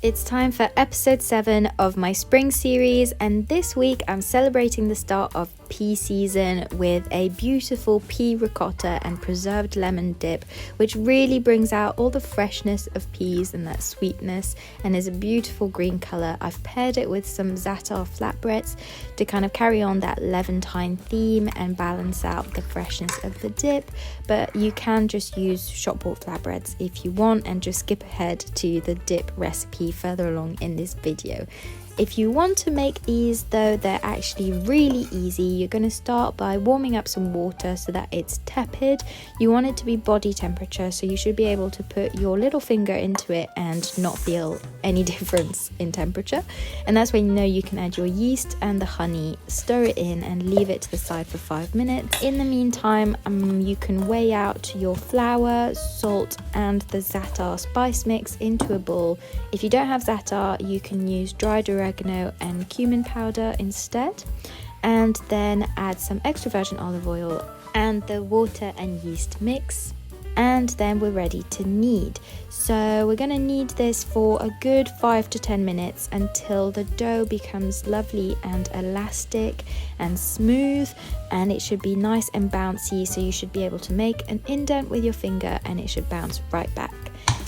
It's time for episode 7 of my spring series, and this week I'm celebrating the start of pea season with a beautiful pea ricotta and preserved lemon dip, which really brings out all the freshness of peas and that sweetness and is a beautiful green colour. I've paired it with some Za'atar Flatbreads to kind of carry on that Levantine theme and balance out the freshness of the dip, but you can just use shop bought flatbreads if you want and just skip ahead to the dip recipe further along in this video. If you want to make these though, they're actually really easy. You're going to start by warming up some water so that it's tepid. You want it to be body temperature, so you should be able to put your little finger into it and not feel any difference in temperature. And that's when you know you can add your yeast and the honey, stir it in and leave it to the side for 5 minutes. In the meantime, you can weigh out your flour, salt and the za'atar spice mix into a bowl. If you don't have za'atar, you can use dried oregano and cumin powder instead, and then add some extra virgin olive oil and the water and yeast mix, and then we're ready to knead. So we're going to knead this for a good 5 to 10 minutes until the dough becomes lovely and elastic and smooth, and it should be nice and bouncy, so you should be able to make an indent with your finger and it should bounce right back.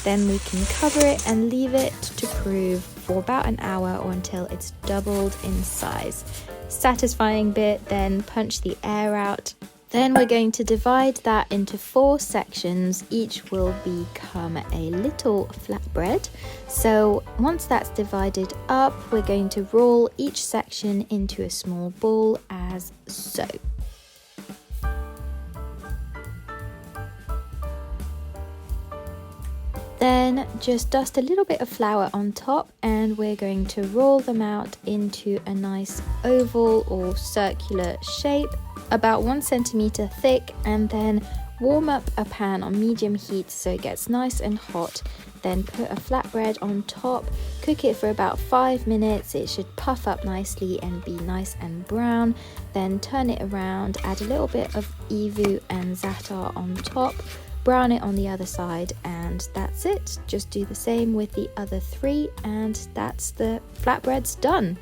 Then we can cover it and leave it to prove for about an hour or until it's doubled in size. Satisfying bit, then punch the air out. Then we're going to divide that into 4 sections. Each will become a little flatbread. So once that's divided up, we're going to roll each section into a small ball as so. Then just dust a little bit of flour on top, and we're going to roll them out into a nice oval or circular shape, about 1 centimeter thick, and then warm up a pan on medium heat so it gets nice and hot. Then put a flatbread on top, cook it for about 5 minutes. It should puff up nicely and be nice and brown. Then turn it around, add a little bit of ivu and za'atar on top, brown it on the other side, and that's it. Just do the same with the other 3, and that's the flatbreads done.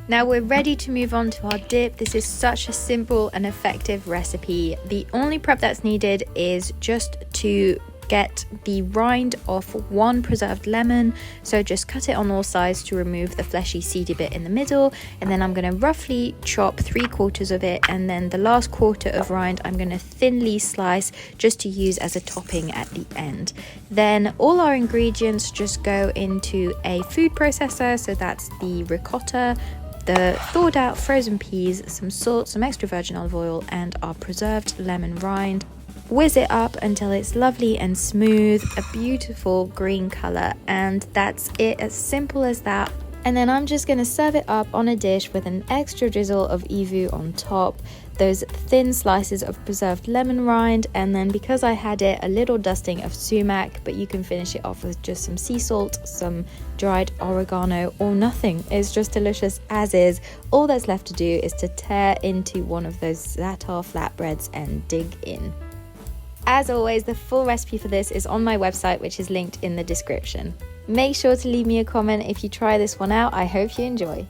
Now we're ready to move on to our dip. This is such a simple and effective recipe. The only prep that's needed is just to get the rind off 1 preserved lemon, so just cut it on all sides to remove the fleshy seedy bit in the middle, and then I'm going to roughly chop 3/4 of it, and then the last quarter of rind I'm going to thinly slice just to use as a topping at the end. Then all our ingredients just go into a food processor, so that's the ricotta, the thawed out frozen peas, some salt, some extra virgin olive oil and our preserved lemon rind. Whiz it up until it's lovely and smooth, a beautiful green colour, and that's it, as simple as that. And then I'm just going to serve it up on a dish with an extra drizzle of ivu on top, those thin slices of preserved lemon rind, and then because I had it, a little dusting of sumac, but you can finish it off with just some sea salt, some dried oregano, or nothing. It's just delicious as is. All that's left to do is to tear into one of those Za'atar flatbreads and dig in. As always, the full recipe for this is on my website, which is linked in the description. Make sure to leave me a comment if you try this one out. I hope you enjoy.